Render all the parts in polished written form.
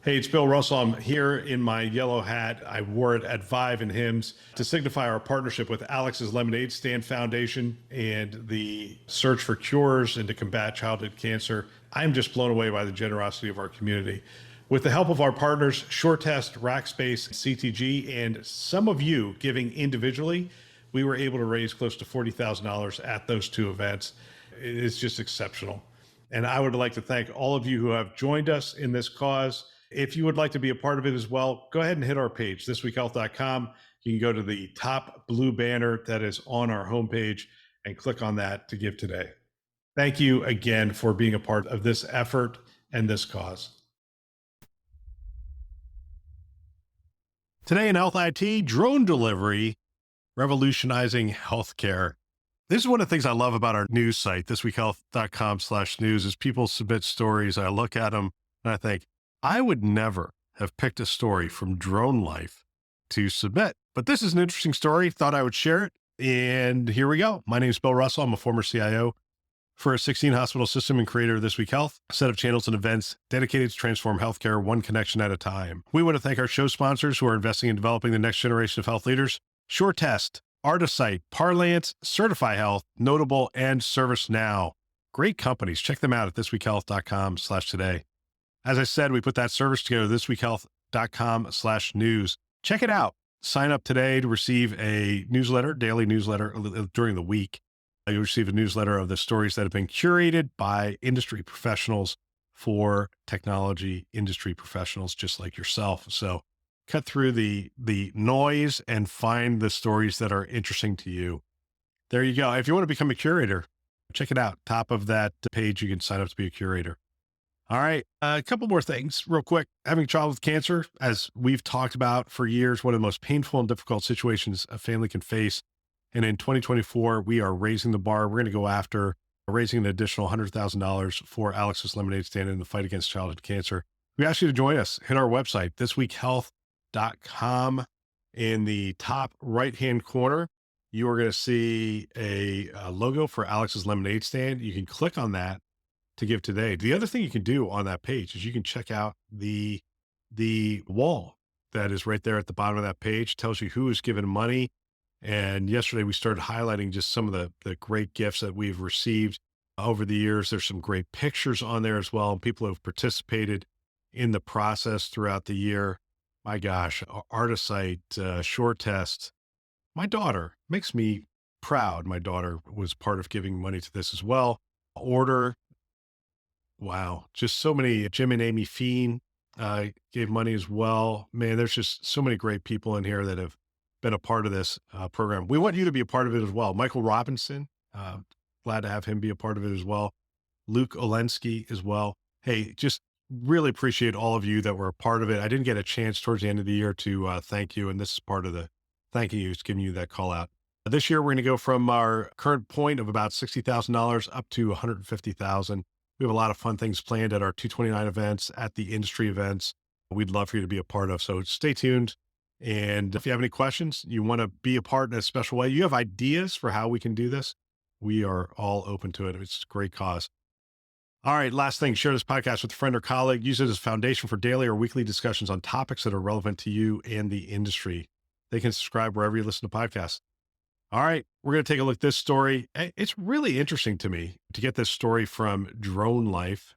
Hey, it's Bill Russell. I'm here in my yellow hat. I wore it at Vive and Hims to signify our partnership with Alex's Lemonade Stand Foundation and the search for cures and to combat childhood cancer. I'm just blown away by the generosity of our community. With the help of our partners, SureTest, Rackspace, CTG, and some of you giving individually, we were able to raise close to $40,000 at those two events. It is just exceptional. And I would like to thank all of you who have joined us in this cause. If you would like to be a part of it as well, go ahead and hit our page, thisweekhealth.com. You can go to the top blue banner that is on our homepage and click on that to give today. Thank you again for being a part of this effort and this cause. Today in Health IT, drone delivery revolutionizing healthcare. This is one of the things I love about our news site, thisweekhealth.com/news, is people submit stories. I look at them and I think, I would never have picked a story from Drone Life to submit, but this is an interesting story. Thought I would share it. And here we go. My name is Bill Russell. I'm a former CIO for a 16 hospital system and creator of This Week Health, a set of channels and events dedicated to transform healthcare one connection at a time. We want to thank our show sponsors who are investing in developing the next generation of health leaders: SureTest, Artisight, Parlance, Certify Health, Notable, and ServiceNow. Great companies. Check them out at thisweekhealth.com/today. As I said, we put that service together, thisweekhealth.com/news. Check it out. Sign up today to receive a newsletter, daily newsletter during the week. You'll receive a newsletter of the stories that have been curated by industry professionals for technology industry professionals just like yourself. So cut through the noise and find the stories that are interesting to you. There you go. If you want to become a curator, check it out. Top of that page, you can sign up to be a curator. All right. A couple more things real quick. Having a child with cancer, as we've talked about for years, one of the most painful and difficult situations a family can face. And in 2024, we are raising the bar. We're going to go after raising an additional $100,000 for Alex's Lemonade Stand in the fight against childhood cancer. We ask you to join us. Hit our website, thisweekhealth.com. In the top right-hand corner, you are going to see a logo for Alex's Lemonade Stand. You can click on that to give today. The other thing you can do on that page is you can check out the wall that is right there at the bottom of that page. It tells you who has given money. And yesterday we started highlighting just some of the great gifts that we've received over the years. There's some great pictures on there as well. People who have participated in the process throughout the year. My gosh, Artisight, SureTest. My daughter makes me proud. My daughter was part of giving money to this as well. Order. Wow. Just so many. Jim and Amy Feen gave money as well. Man, there's just so many great people in here that have been a part of this program. We want you to be a part of it as well. Michael Robinson, glad to have him be a part of it as well. Luke Olensky as well. Hey, just really appreciate all of you that were a part of it. I didn't get a chance towards the end of the year to thank you. And this is part of the thanking you, is giving you that call out. This year, we're going to go from our current point of about $60,000 up to $150,000. We have a lot of fun things planned at our 229 events, at the industry events. We'd love for you to be a part of. So stay tuned. And if you have any questions, you want to be a part in a special way, you have ideas for how we can do this, we are all open to it. It's a great cause. All right. Last thing, share this podcast with a friend or colleague. Use it as a foundation for daily or weekly discussions on topics that are relevant to you and the industry. They can subscribe wherever you listen to podcasts. All right, we're going to take a look at this story. It's really interesting to me to get this story from Drone Life,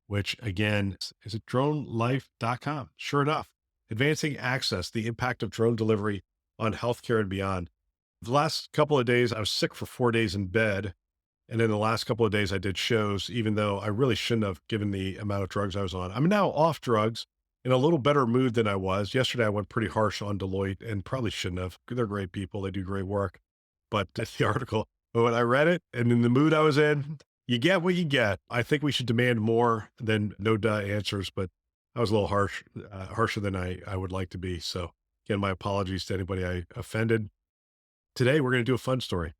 which again, is at dronelife.com. Sure enough, advancing access, the impact of drone delivery on healthcare and beyond. The last couple of days, I was sick for 4 days in bed. And then the last couple of days I did shows, even though I really shouldn't have given the amount of drugs I was on. I'm now off drugs, in a little better mood than I was. Yesterday, I went pretty harsh on Deloitte and probably shouldn't have. They're great people. They do great work. But that's the article. But when I read it and in the mood I was in, you get what you get. I think we should demand more than no duh answers, but I was a little harsher than I would like to be. So again, my apologies to anybody I offended. Today, we're going to do a fun story.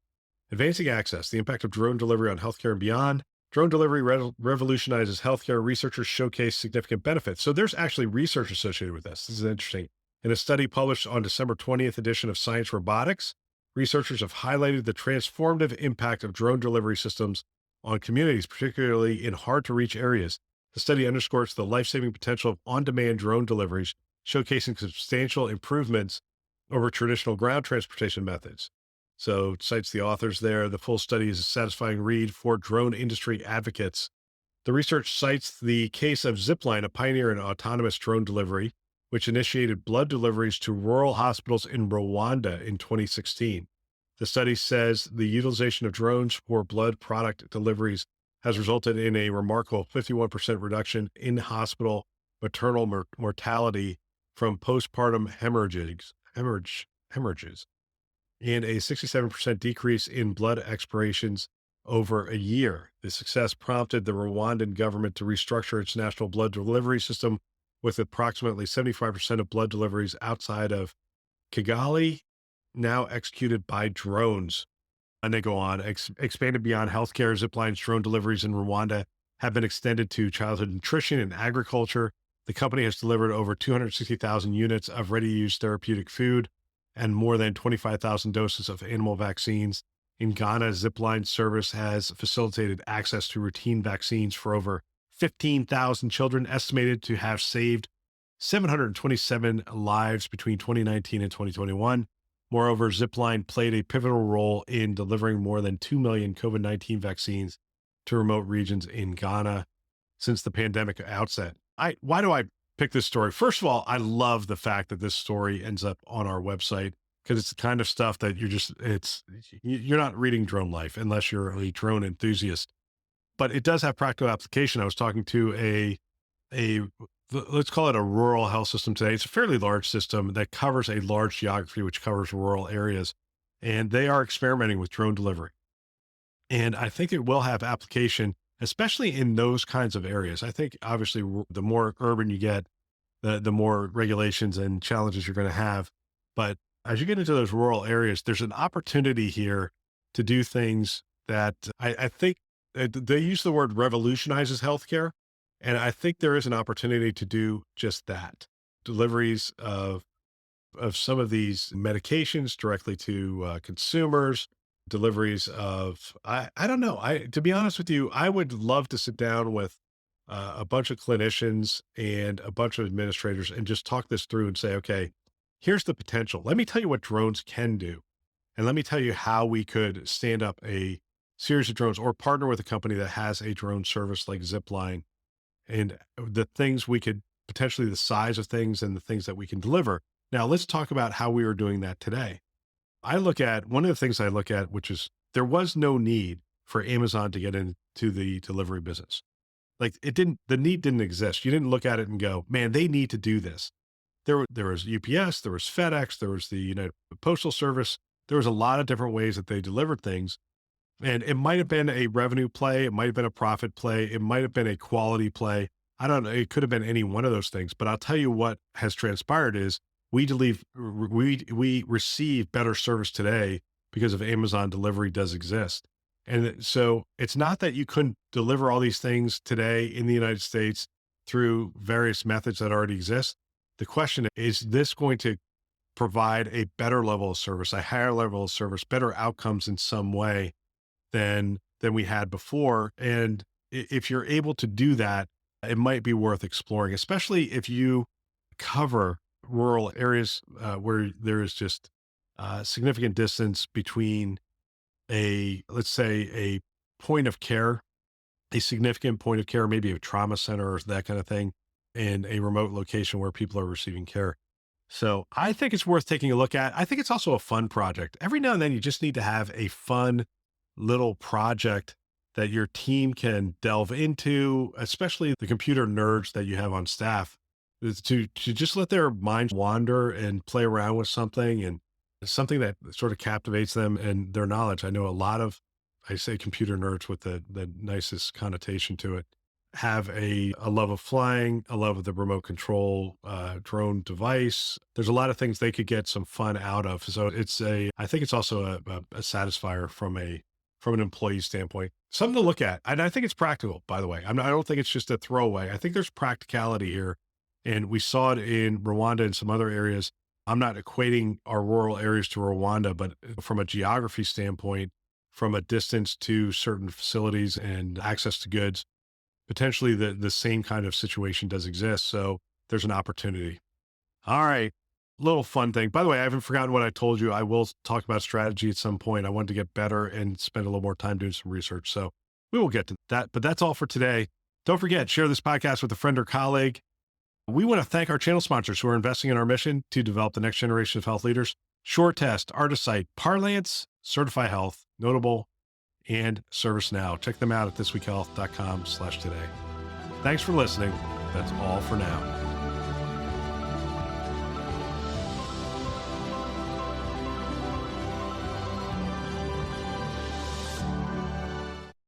Advancing access, the impact of drone delivery on healthcare and beyond. Drone delivery revolutionizes healthcare. Researchers showcase significant benefits. So there's actually research associated with this. This is interesting. In a study published on December 20th edition of Science Robotics, researchers have highlighted the transformative impact of drone delivery systems on communities, particularly in hard-to-reach areas. The study underscores the life-saving potential of on-demand drone deliveries, showcasing substantial improvements over traditional ground transportation methods. So it cites the authors there. The full study is a satisfying read for drone industry advocates. The research cites the case of Zipline, a pioneer in autonomous drone delivery, which initiated blood deliveries to rural hospitals in Rwanda in 2016. The study says the utilization of drones for blood product deliveries has resulted in a remarkable 51% reduction in hospital maternal mortality from postpartum hemorrhages, and a 67% decrease in blood expirations over a year. The success prompted the Rwandan government to restructure its national blood delivery system, with approximately 75% of blood deliveries outside of Kigali now executed by drones. And they go on, expanded beyond healthcare. Zipline's drone deliveries in Rwanda have been extended to childhood nutrition and agriculture. The company has delivered over 260,000 units of ready-to-use therapeutic food and more than 25,000 doses of animal vaccines. In Ghana, Zipline service has facilitated access to routine vaccines for over 15,000 children, estimated to have saved 727 lives between 2019 and 2021. Moreover, Zipline played a pivotal role in delivering more than 2 million COVID-19 vaccines to remote regions in Ghana since the pandemic outset. Why do I pick this story? First of all, I love the fact that this story ends up on our website, because it's the kind of stuff that you're not reading Drone Life unless you're a drone enthusiast. But it does have practical application. I was talking to a let's call it a rural health system today. It's a fairly large system that covers a large geography, which covers rural areas, and they are experimenting with drone delivery. And I think it will have application, especially in those kinds of areas. I think obviously the more urban you get, the more regulations and challenges you're going to have. But as you get into those rural areas, there's an opportunity here to do things that I think they use the word revolutionizes healthcare. And I think there is an opportunity to do just that. Deliveries of some of these medications directly to consumers, deliveries of, I don't know. To be honest with you, I would love to sit down with a bunch of clinicians and a bunch of administrators and just talk this through and say, okay, here's the potential. Let me tell you what drones can do. And let me tell you how we could stand up a series of drones or partner with a company that has a drone service like Zipline, and the things we could potentially, the size of things and the things that we can deliver. Now, let's talk about how we are doing that today. One of the things I look at, which is there was no need for Amazon to get into the delivery business. Like the need didn't exist. You didn't look at it and go, man, they need to do this. There was UPS, there was FedEx, there was the United Postal Service. There was a lot of different ways that they delivered things. And it might have been a revenue play. It might have been a profit play. It might have been a quality play. I don't know. It could have been any one of those things, but I'll tell you what has transpired is we receive better service today because of Amazon delivery does exist. And so it's not that you couldn't deliver all these things today in the United States through various methods that already exist. The question is this going to provide a better level of service, a higher level of service, better outcomes in some way than we had before? And if you're able to do that, it might be worth exploring, especially if you cover rural areas where there is just significant distance between let's say a point of care, a significant point of care, maybe a trauma center or that kind of thing, and a remote location where people are receiving care. So I think it's worth taking a look at. I think it's also a fun project. Every now and then you just need to have a fun little project that your team can delve into, especially the computer nerds that you have on staff, is to just let their minds wander and play around with something, and something that sort of captivates them and their knowledge. I know a lot of, I say computer nerds with the nicest connotation to it, have a love of flying, a love of the remote control drone device. There's a lot of things they could get some fun out of. So I think it's also a satisfier from an employee standpoint, something to look at. And I think it's practical, by the way. I don't think it's just a throwaway. I think there's practicality here. And we saw it in Rwanda and some other areas. I'm not equating our rural areas to Rwanda, but from a geography standpoint, from a distance to certain facilities and access to goods, potentially the same kind of situation does exist. So there's an opportunity. All right. Little fun thing. By the way, I haven't forgotten what I told you. I will talk about strategy at some point. I wanted to get better and spend a little more time doing some research. So we will get to that. But that's all for today. Don't forget, share this podcast with a friend or colleague. We want to thank our channel sponsors who are investing in our mission to develop the next generation of health leaders. SureTest, Artisight, Parlance, Certify Health, Notable, and ServiceNow. Check them out at thisweekhealth.com/today. Thanks for listening. That's all for now.